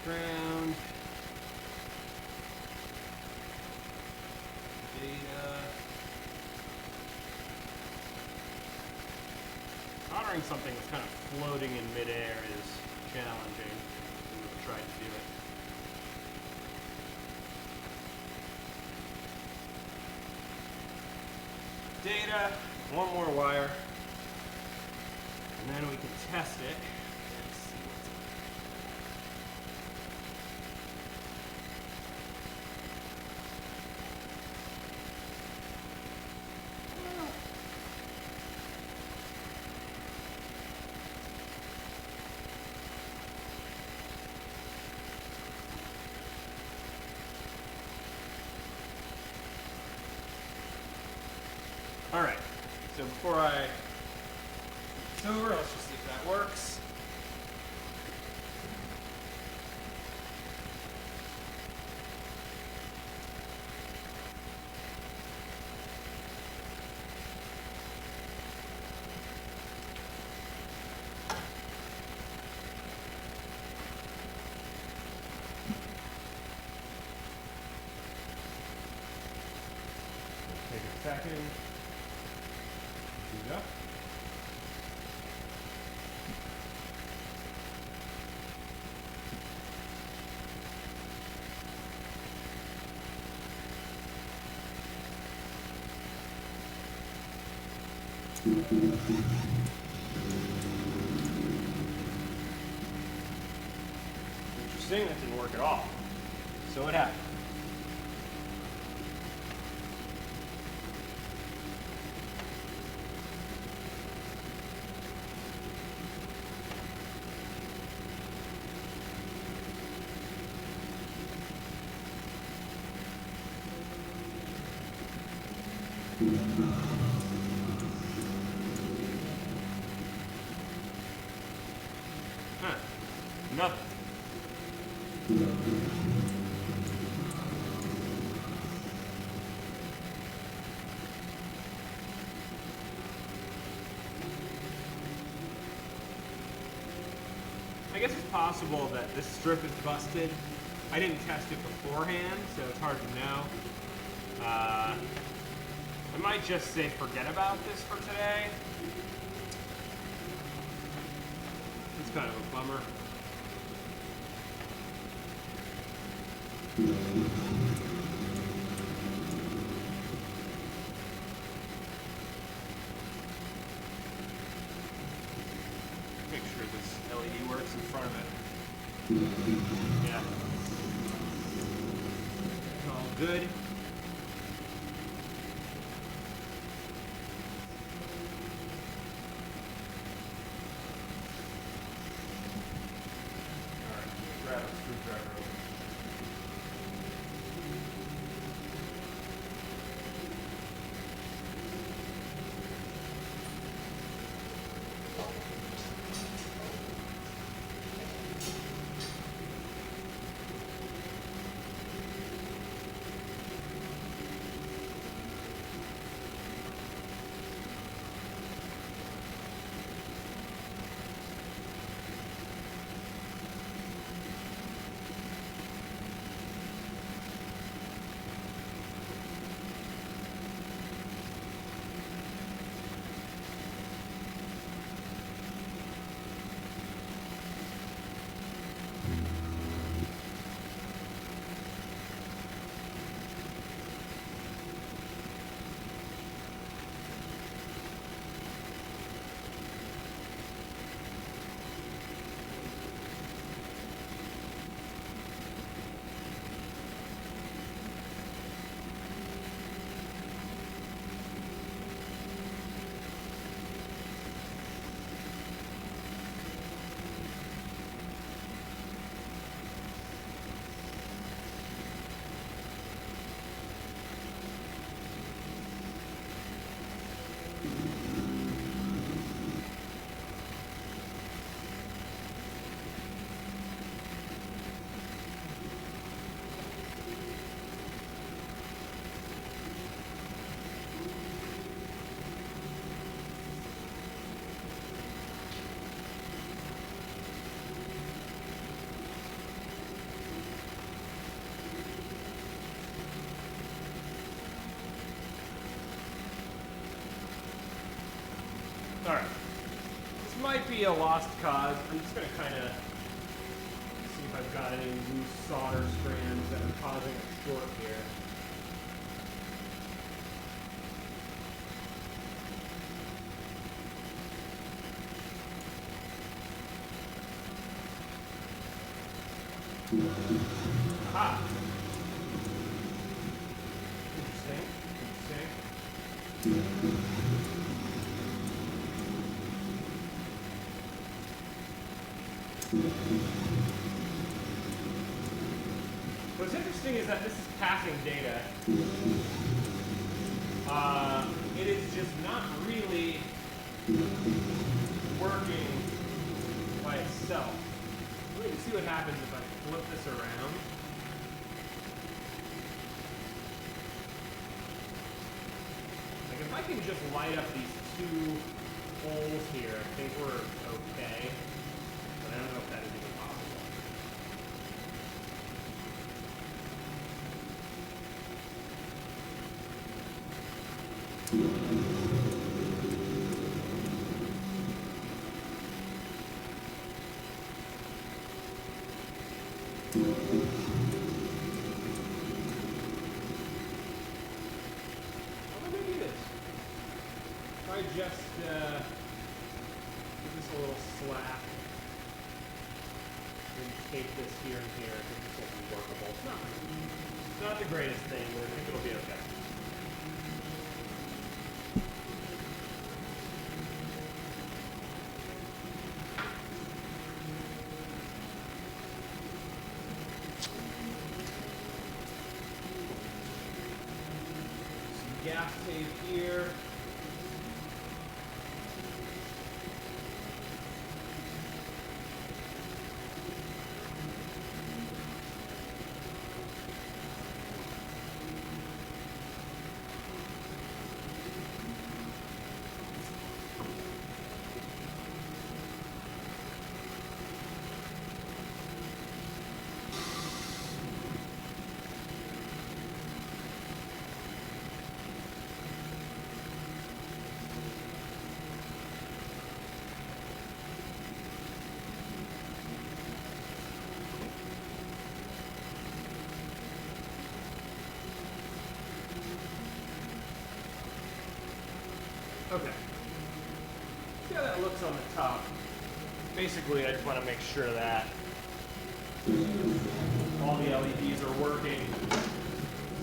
Ground, data. Soldering something that's kind of floating in midair is challenging. We've tried to do it. Data, one more wire, and then we can test it. All right, so before I switch over, let's just see if that works. second. Here we go. Interesting, that didn't work at all. So what happened? Huh. Nothing. I guess it's possible that this strip is busted. I didn't test it beforehand, so it's hard to know. I might just say forget about this for today. It's kind of a bummer. Make sure this LED works in front of it. Yeah. It's all good. Grab a screwdriver over. Alright. This might be a lost cause. I'm just going to kind of see if I've got any loose solder strands that are causing a short here. Aha! Interesting. What's interesting is that this is passing data. It is just not really working by itself. Let me see what happens if I flip this around. Like if I can just light up these two holes here, I think we're okay. But I don't know if that is even possible. Maybe it is. If I just give this a little slack and tape this here and here, I think this will be workable. It's not the greatest thing, but I think it'll be okay. Gas tape here. Okay. See how that looks on the top. Basically, I just want to make sure that all the LEDs are working.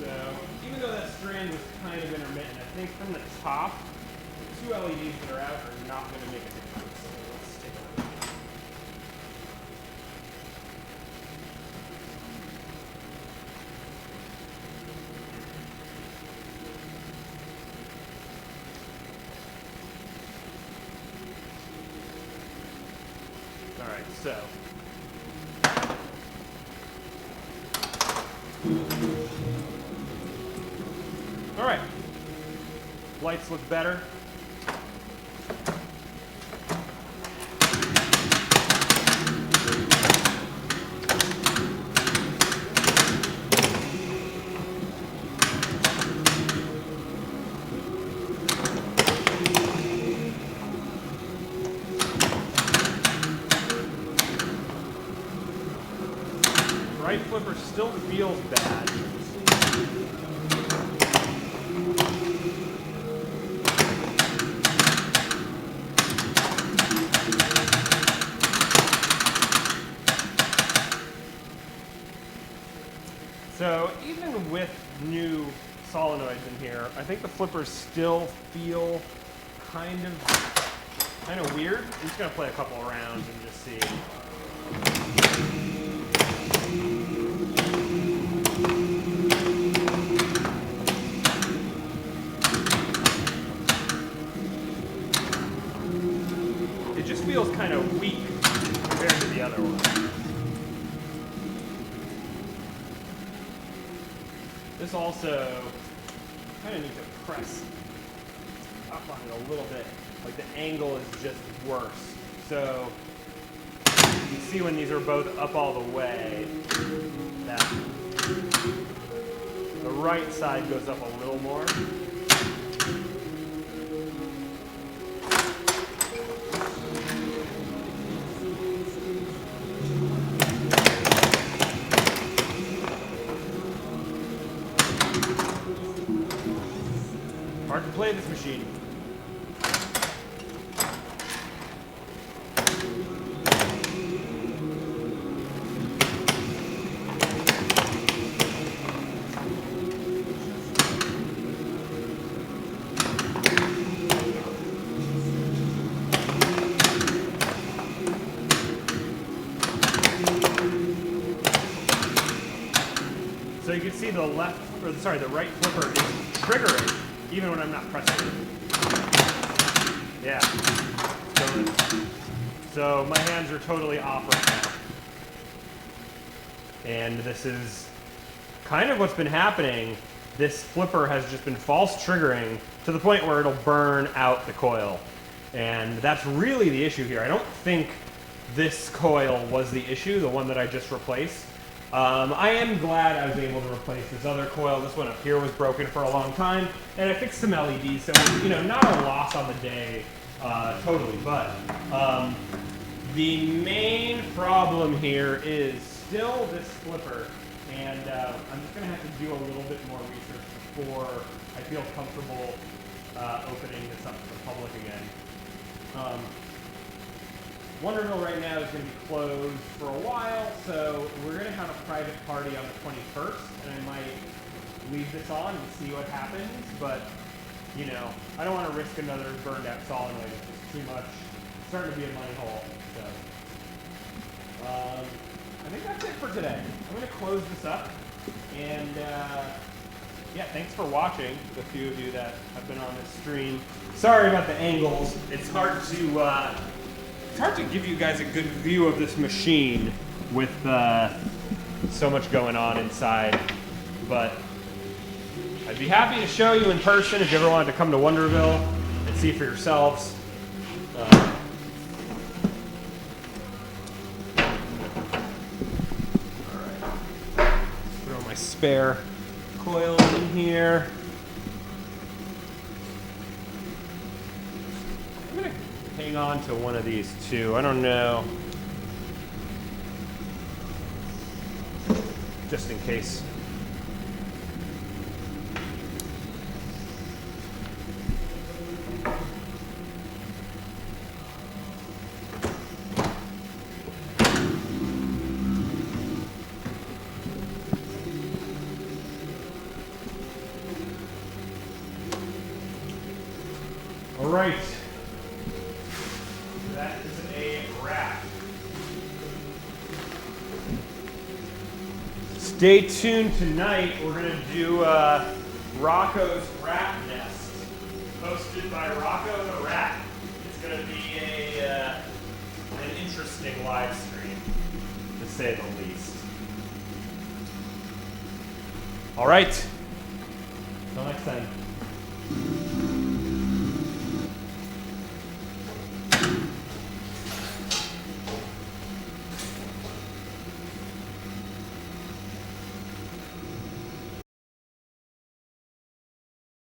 So, even though that strand was kind of intermittent, I think from the top, the 2 LEDs that are out are not going to make a difference. So let's take a look. Alright, so alright. Lights look better. Right flipper still feels bad. So even with new solenoids in here, I think the flippers still feel kind of weird. I'm just gonna play a couple of rounds and just see. It just feels kind of weak compared to the other one. This also kind of needs to press up on it a little bit. Like the angle is just worse. So you see when these are both up all the way, that the right side goes up a little more. Hard to play this machine. So you can see the the right flipper is triggering even when I'm not pressing it. Yeah. So my hands are totally off right now. And this is kind of what's been happening. This flipper has just been false triggering to the point where it'll burn out the coil. And that's really the issue here. I don't think this coil was the issue, the one that I just replaced. I am glad I was able to replace this other coil. This one up here was broken for a long time, and I fixed some LEDs, so not a loss on the day, totally. But the main problem here is still this flipper, and I'm just going to have to do a little bit more research before I feel comfortable opening this up to the public again. Wonderville right now is going to be closed for a while, so we're going to have a private party on the 21st, and I might leave this on and see what happens, but, you know, I don't want to risk another burned out solenoid. It's just too much. It's starting to be a money hole, so. I think that's it for today. I'm going to close this up, and yeah, thanks for watching, the few of you that have been on this stream. Sorry about the angles. It's hard to give you guys a good view of this machine with so much going on inside, but I'd be happy to show you in person if you ever wanted to come to Wonderville and see for yourselves. Throw my spare coils in here. I'm gonna hang on to one of these too. I don't know. Just in case. All right. That is a wrap. Stay tuned tonight. We're going to do Rocco's Rat Nest, hosted by Rocco the Rat. It's going to be an interesting live stream, to say the least. All right. Till next time.